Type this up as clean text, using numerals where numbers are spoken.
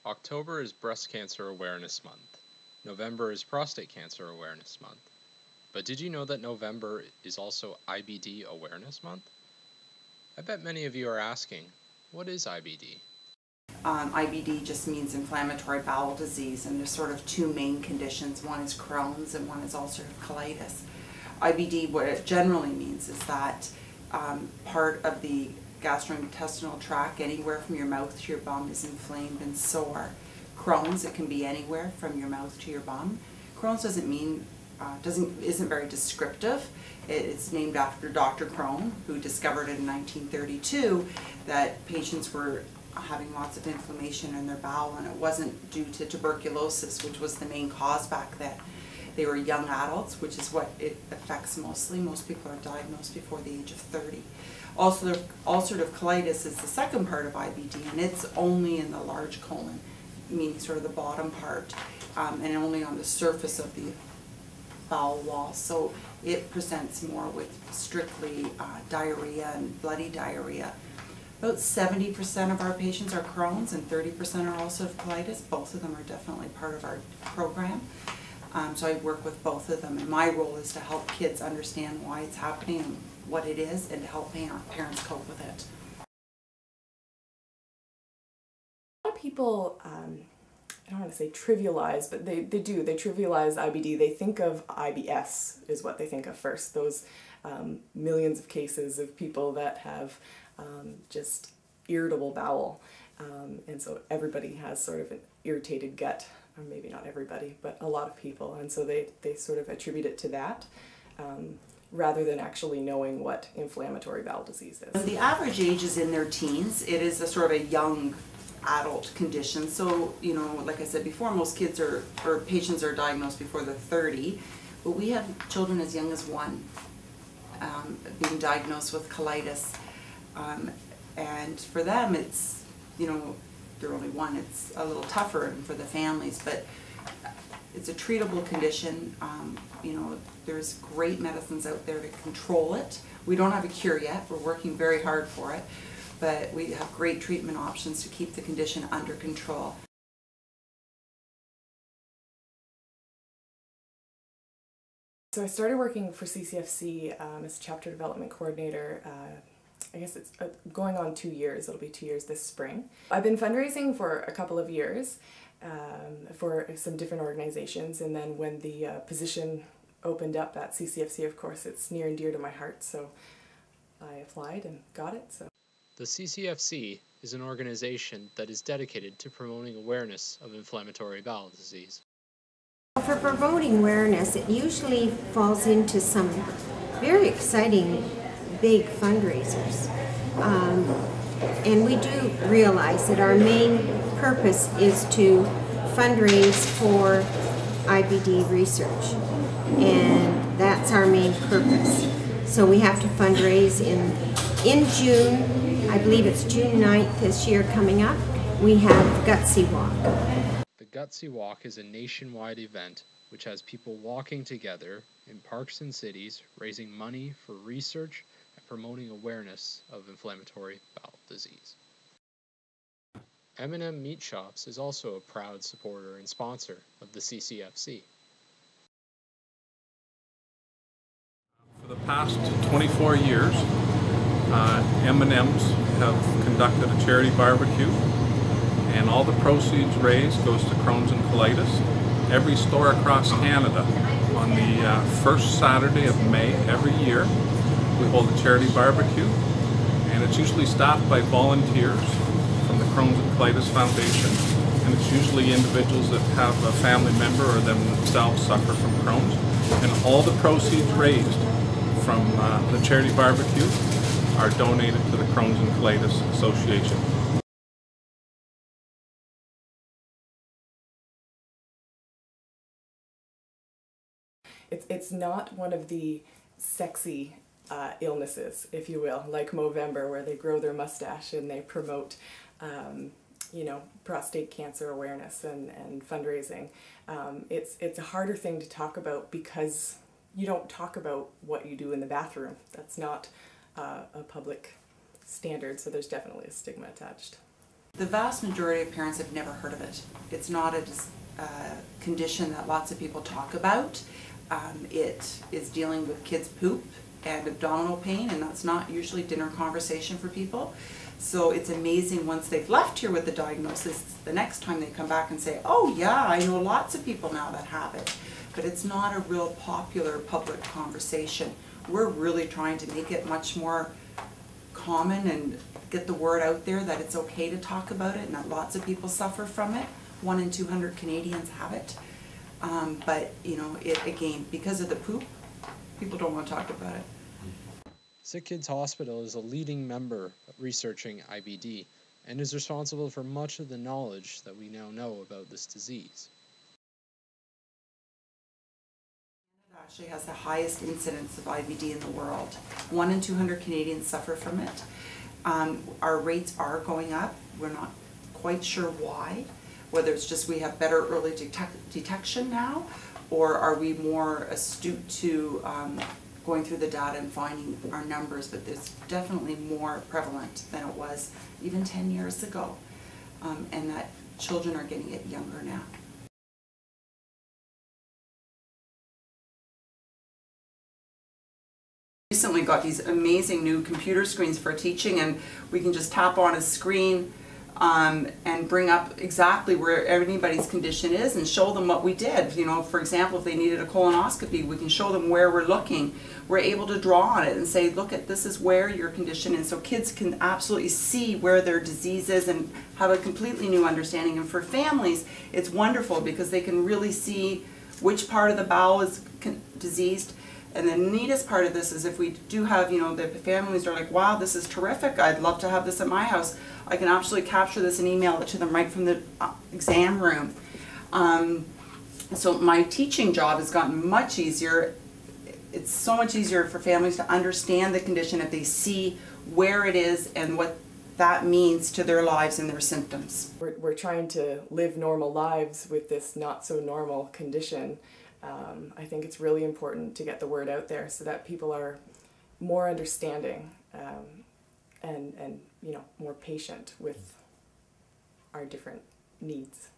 October is Breast Cancer Awareness Month. November is Prostate Cancer Awareness Month. But did you know that November is also IBD Awareness Month? I bet many of you are asking, what is IBD? IBD just means inflammatory bowel disease, and there's sort of two main conditions. One is Crohn's and one is ulcerative colitis. IBD, what it generally means is that part of the gastrointestinal tract, anywhere from your mouth to your bum, is inflamed and sore. Crohn's, it can be anywhere from your mouth to your bum. Crohn's isn't very descriptive. It's named after Dr. Crohn, who discovered in 1932 that patients were having lots of inflammation in their bowel, and it wasn't due to tuberculosis, which was the main cause back then. They were young adults, which is what it affects mostly. Most people are diagnosed before the age of 30. Also, ulcerative colitis is the second part of IBD, and it's only in the large colon, meaning sort of the bottom part, and only on the surface of the bowel wall. So it presents more with strictly diarrhea and bloody diarrhea. About 70% of our patients are Crohn's and 30% are ulcerative colitis. Both of them are definitely part of our program. So I work with both of them, and my role is to help kids understand why it's happening and what it is, and to help parents cope with it. A lot of people, I don't want to say trivialize, but they trivialize IBD. They think of IBS is what they think of first. Those millions of cases of people that have just irritable bowel. And so everybody has sort of an irritated gut, or maybe not everybody, but a lot of people. And so they sort of attribute it to that, rather than actually knowing what inflammatory bowel disease is. The average age is in their teens. It is a sort of a young adult condition. So, you know, like I said before, most kids or patients are diagnosed before they're 30, but we have children as young as 1 being diagnosed with colitis. And for them, it's, you know, they're only 1, it's a little tougher for the families, but it's a treatable condition. You know, there's great medicines out there to control it. We don't have a cure yet. We're working very hard for it, but we have great treatment options to keep the condition under control. So I started working for CCFC as a chapter development coordinator. I guess it's going on 2 years. It'll be 2 years this spring. I've been fundraising for a couple of years for some different organizations, and then when the position opened up at CCFC, of course, it's near and dear to my heart, so I applied and got it. So The CCFC is an organization that is dedicated to promoting awareness of inflammatory bowel disease. For promoting awareness, it usually falls into some very exciting big fundraisers. And we do realize that our main purpose is to fundraise for IBD research, and that's our main purpose. So we have to fundraise in June. I believe it's June 9th this year coming up. We have Gutsy Walk. The Gutsy Walk is a nationwide event which has people walking together in parks and cities, raising money for research and promoting awareness of inflammatory bowel disease. M&M Meat Shops is also a proud supporter and sponsor of the CCFC. For the past 24 years, M&M's have conducted a charity barbecue, and all the proceeds raised goes to Crohn's and colitis. Every store across Canada, on the first Saturday of May every year, we hold a charity barbecue, and it's usually staffed by volunteers from the Crohn's and Colitis Foundation, and it's usually individuals that have a family member or themselves suffer from Crohn's, and all the proceeds raised from the charity barbecue are donated to the Crohn's and Colitis Association. it's not one of the sexy illnesses, if you will, like Movember, where they grow their mustache and they promote you know, prostate cancer awareness and fundraising. It's a harder thing to talk about because you don't talk about what you do in the bathroom. That's not a public standard, so there's definitely a stigma attached. The vast majority of parents have never heard of it. It's not a condition that lots of people talk about. It is dealing with kids' poop and abdominal pain, and that's not usually dinner conversation for people. So it's amazing once they've left here with the diagnosis, the next time they come back and say, oh yeah, I know lots of people now that have it. But it's not a real popular public conversation. We're really trying to make it much more common and get the word out there that it's okay to talk about it and that lots of people suffer from it. 1 in 200 Canadians have it. But you know, again, because of the poop, people don't want to talk about it. Sick Kids Hospital is a leading member researching IBD and is responsible for much of the knowledge that we now know about this disease. Canada actually has the highest incidence of IBD in the world. 1 in 200 Canadians suffer from it. Our rates are going up. We're not quite sure why, whether it's just we have better early detection now, or are we more astute to going through the data and finding our numbers, but it's definitely more prevalent than it was even 10 years ago, and that children are getting it younger now. Recently got these amazing new computer screens for teaching, and we can just tap on a screen and bring up exactly where anybody's condition is and show them what we did. You know, for example, if they needed a colonoscopy, we can show them where we're looking. We're able to draw on it and say, look, this is where your condition is. So kids can absolutely see where their disease is and have a completely new understanding. And for families, it's wonderful because they can really see which part of the bowel is diseased. And the neatest part of this is if we do have, you know, the families are like, wow, this is terrific, I'd love to have this at my house. I can actually capture this and email it to them right from the exam room. So my teaching job has gotten much easier. It's so much easier for families to understand the condition if they see where it is and what that means to their lives and their symptoms. We're trying to live normal lives with this not so normal condition. I think it's really important to get the word out there so that people are more understanding and you know, more patient with our different needs.